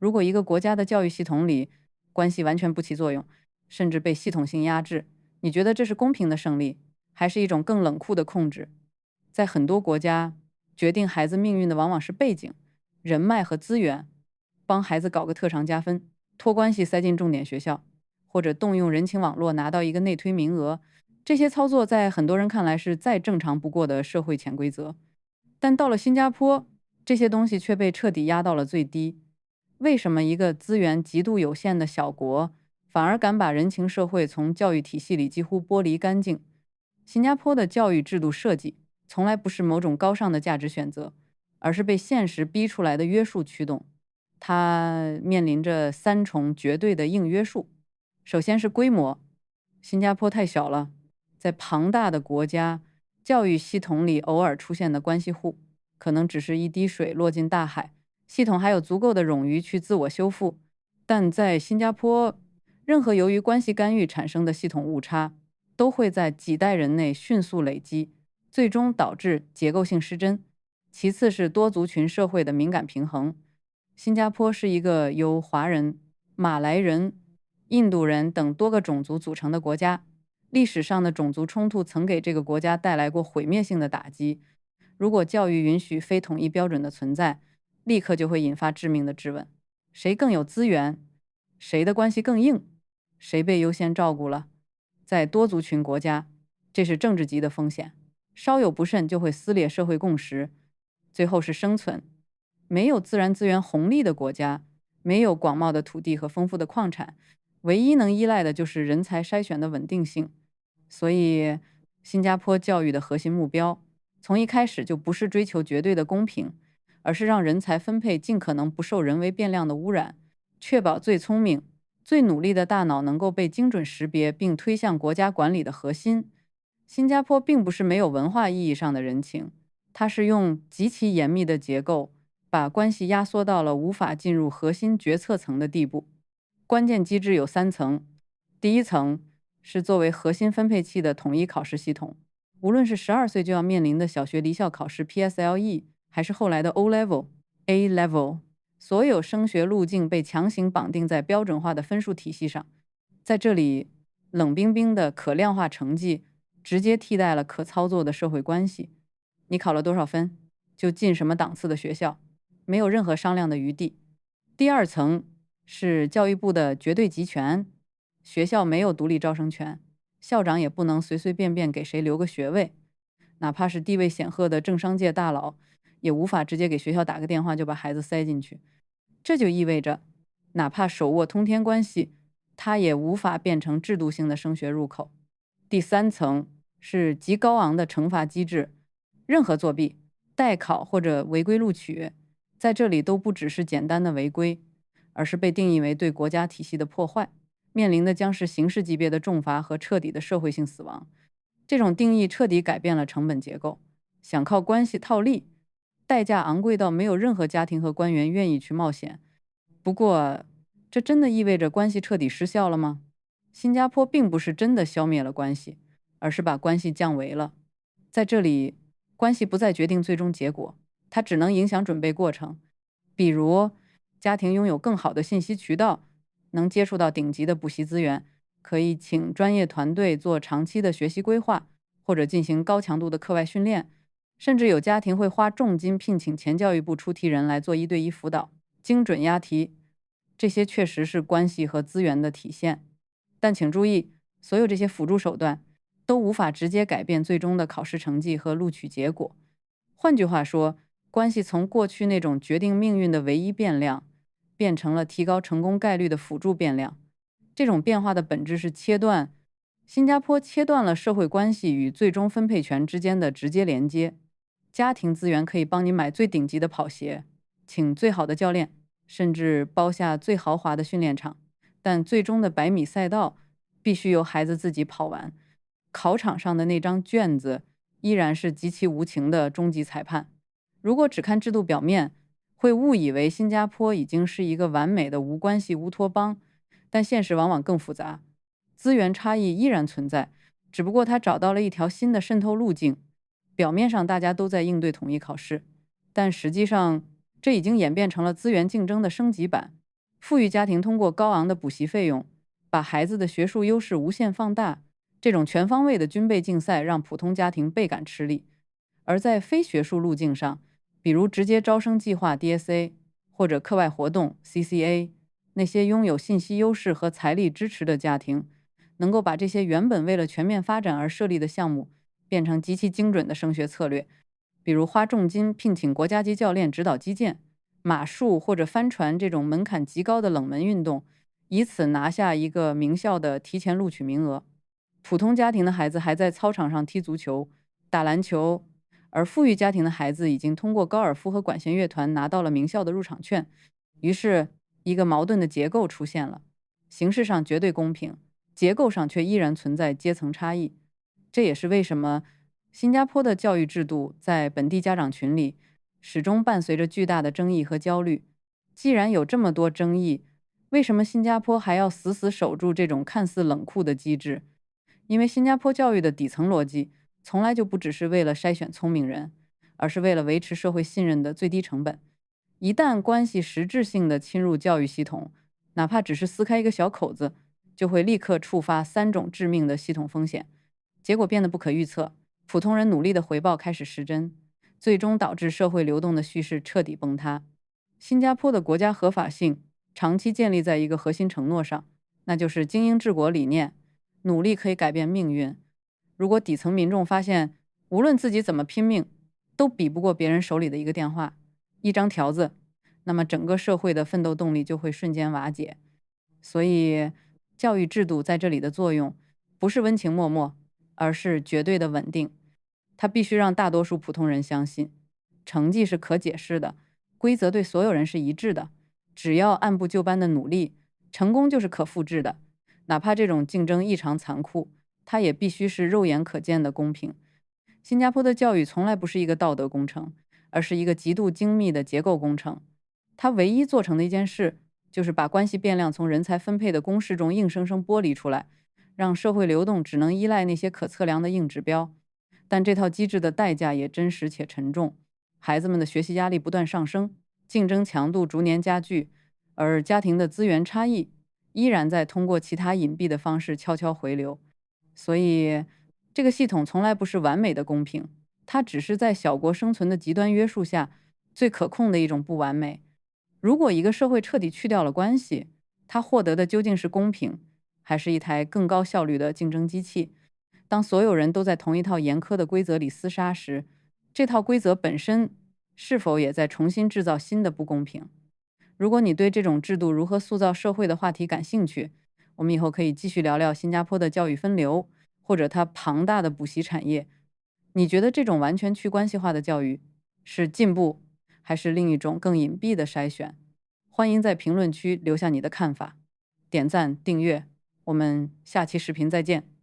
如果一个国家的教育系统里关系完全不起作用，甚至被系统性压制，你觉得这是公平的胜利，还是一种更冷酷的控制？在很多国家，决定孩子命运的往往是背景、人脉和资源，帮孩子搞个特长加分，托关系塞进重点学校，或者动用人情网络拿到一个内推名额。这些操作在很多人看来是再正常不过的社会潜规则，但到了新加坡，这些东西却被彻底压到了最低。为什么一个资源极度有限的小国，反而敢把人情社会从教育体系里几乎剥离干净？新加坡的教育制度设计从来不是某种高尚的价值选择，而是被现实逼出来的约束驱动。它面临着三重绝对的硬约束。首先是规模，新加坡太小了，在庞大的国家，教育系统里偶尔出现的关系户，可能只是一滴水落进大海，系统还有足够的冗余去自我修复。但在新加坡，任何由于关系干预产生的系统误差，都会在几代人内迅速累积，最终导致结构性失真。其次是多族群社会的敏感平衡。新加坡是一个由华人、马来人、印度人等多个种族组成的国家，历史上的种族冲突曾给这个国家带来过毁灭性的打击。如果教育允许非统一标准的存在，立刻就会引发致命的质问：谁更有资源？谁的关系更硬？谁被优先照顾了？在多族群国家，这是政治级的风险，稍有不慎就会撕裂社会共识。最后是生存。没有自然资源红利的国家，没有广袤的土地和丰富的矿产，唯一能依赖的就是人才筛选的稳定性。所以，新加坡教育的核心目标，从一开始就不是追求绝对的公平，而是让人才分配尽可能不受人为变量的污染，确保最聪明、最努力的大脑能够被精准识别并推向国家管理的核心。新加坡并不是没有文化意义上的人情，它是用极其严密的结构，把关系压缩到了无法进入核心决策层的地步。关键机制有三层，第一层是作为核心分配器的统一考试系统，无论是12岁就要面临的小学离校考试 PSLE， 还是后来的 O Level、A Level， 所有升学路径被强行绑定在标准化的分数体系上。在这里，冷冰冰的可量化成绩直接替代了可操作的社会关系。你考了多少分，就进什么档次的学校，没有任何商量的余地。第二层是教育部的绝对集权，学校没有独立招生权，校长也不能随随便便给谁留个学位，哪怕是地位显赫的政商界大佬，也无法直接给学校打个电话就把孩子塞进去。这就意味着，哪怕手握通天关系，它也无法变成制度性的升学入口。第三层是极高昂的惩罚机制，任何作弊、代考或者违规录取，在这里都不只是简单的违规，而是被定义为对国家体系的破坏，面临的将是刑事级别的重罚和彻底的社会性死亡。这种定义彻底改变了成本结构，想靠关系套利，代价昂贵到没有任何家庭和官员愿意去冒险。不过，这真的意味着关系彻底失效了吗？新加坡并不是真的消灭了关系，而是把关系降维了。在这里，关系不再决定最终结果，它只能影响准备过程。比如，家庭拥有更好的信息渠道，能接触到顶级的补习资源，可以请专业团队做长期的学习规划，或者进行高强度的课外训练。甚至有家庭会花重金聘请前教育部出题人来做1对1辅导，精准押题。这些确实是关系和资源的体现。但请注意，所有这些辅助手段都无法直接改变最终的考试成绩和录取结果。换句话说，关系从过去那种决定命运的唯一变量，变成了提高成功概率的辅助变量。这种变化的本质是切断。新加坡切断了社会关系与最终分配权之间的直接连接。家庭资源可以帮你买最顶级的跑鞋，请最好的教练，甚至包下最豪华的训练场，但最终的100米赛道必须由孩子自己跑完。考场上的那张卷子依然是极其无情的终极裁判。如果只看制度表面，会误以为新加坡已经是一个完美的无关系乌托邦，但现实往往更复杂。资源差异依然存在，只不过他找到了一条新的渗透路径。表面上大家都在应对统一考试，但实际上这已经演变成了资源竞争的升级版。富裕家庭通过高昂的补习费用，把孩子的学术优势无限放大，这种全方位的军备竞赛让普通家庭倍感吃力。而在非学术路径上，比如直接招生计划 DSA 或者课外活动 CCA，那些拥有信息优势和财力支持的家庭，能够把这些原本为了全面发展而设立的项目，变成极其精准的升学策略，比如花重金聘请国家级教练指导击剑、马术或者帆船这种门槛极高的冷门运动，以此拿下一个名校的提前录取名额。普通家庭的孩子还在操场上踢足球、打篮球，而富裕家庭的孩子已经通过高尔夫和管弦乐团拿到了名校的入场券。于是，一个矛盾的结构出现了：形式上绝对公平，结构上却依然存在阶层差异。这也是为什么新加坡的教育制度在本地家长群里始终伴随着巨大的争议和焦虑。既然有这么多争议，为什么新加坡还要死死守住这种看似冷酷的机制？因为新加坡教育的底层逻辑从来就不只是为了筛选聪明人，而是为了维持社会信任的最低成本。一旦关系实质性的侵入教育系统，哪怕只是撕开一个小口子，就会立刻触发3种致命的系统风险，结果变得不可预测，普通人努力的回报开始失真，最终导致社会流动的叙事彻底崩塌。新加坡的国家合法性长期建立在一个核心承诺上，那就是精英治国理念，努力可以改变命运。如果底层民众发现，无论自己怎么拼命，都比不过别人手里的一个电话、一张条子，那么整个社会的奋斗动力就会瞬间瓦解。所以，教育制度在这里的作用，不是温情脉脉，而是绝对的稳定。它必须让大多数普通人相信，成绩是可解释的，规则对所有人是一致的，只要按部就班的努力，成功就是可复制的。哪怕这种竞争异常残酷，它也必须是肉眼可见的公平。新加坡的教育从来不是一个道德工程，而是一个极度精密的结构工程。它唯一做成的一件事，就是把关系变量从人才分配的公式中硬生生剥离出来，让社会流动只能依赖那些可测量的硬指标。但这套机制的代价也真实且沉重，孩子们的学习压力不断上升，竞争强度逐年加剧，而家庭的资源差异依然在通过其他隐蔽的方式悄悄回流。所以，这个系统从来不是完美的公平，它只是在小国生存的极端约束下最可控的一种不完美。如果一个社会彻底去掉了关系，它获得的究竟是公平，还是一台更高效率的竞争机器？当所有人都在同一套严苛的规则里厮杀时，这套规则本身是否也在重新制造新的不公平？如果你对这种制度如何塑造社会的话题感兴趣，我们以后可以继续聊聊新加坡的教育分流，或者它庞大的补习产业。你觉得这种完全去关系化的教育是进步，还是另一种更隐蔽的筛选？欢迎在评论区留下你的看法，点赞订阅，我们下期视频再见。